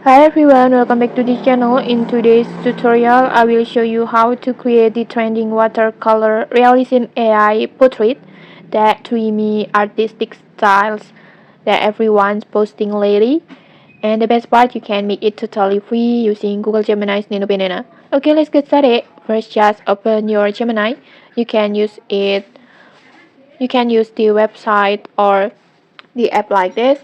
Hi everyone, welcome back to this channel. In today's tutorial, I will show you how to create the trending watercolor realism AI portrait that dreamy artistic styles that everyone's posting lately. And the best part, you can make it totally free using Google Gemini's Nano Banana. Okay, let's get started. First, just open your Gemini. You can use it. You can use the website or the app like this,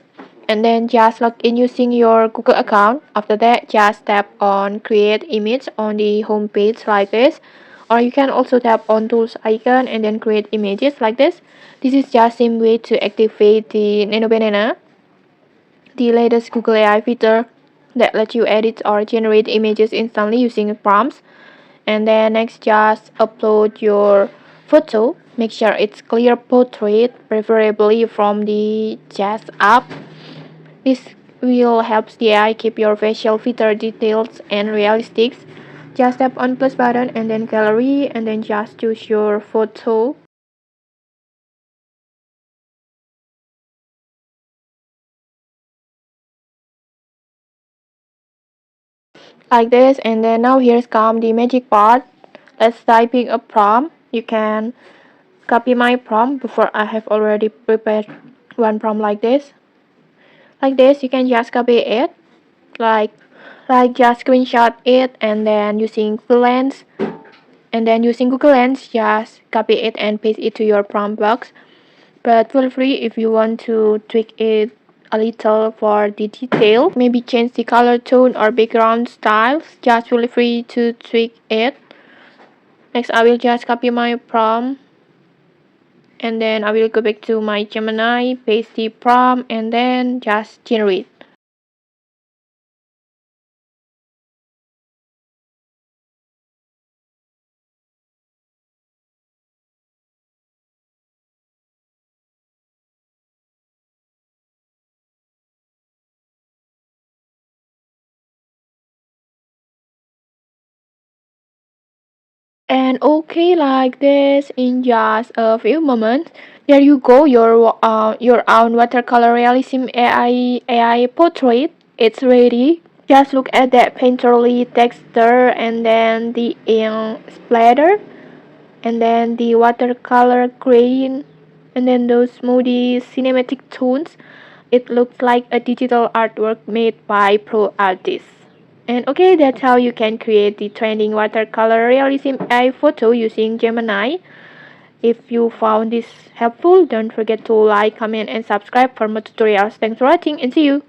and then just log in using your Google account. After that, just tap on create image on the home page like this, or you can also tap on tools icon and then create images like this. This is just same way to activate the Nano Banana, the latest Google AI feature that lets you edit or generate images instantly using prompts. And then next, just upload your photo. Make sure it's clear portrait, preferably from the Jazz app. This will help the AI keep your facial feature details and realistic. Just tap on plus button and then gallery, and then just choose your photo like this. And then now here's come the magic part. Let's type in a prompt. You can copy my prompt. Before, I have already prepared one prompt like this. Like this, you can just copy it, like just screenshot it, and then using Google Lens, just copy it and paste it to your prompt box. But feel free, if you want to tweak it a little for the detail, maybe change the color tone or background styles, just feel free to tweak it. Next, I will just copy my prompt, and then I will go back to my Gemini, paste the prompt, and then just generate and okay, like this. In just a few moments, there you go, your own watercolor realism AI portrait. It's ready. Just look at that painterly texture, and then the splatter, and then the watercolor grain, and then those moody cinematic tones. It looks like a digital artwork made by pro artists. And okay, that's how you can create the trending watercolor realism AI photo using Gemini. If you found this helpful, don't forget to like, comment, and subscribe for more tutorials. Thanks for watching, and see you!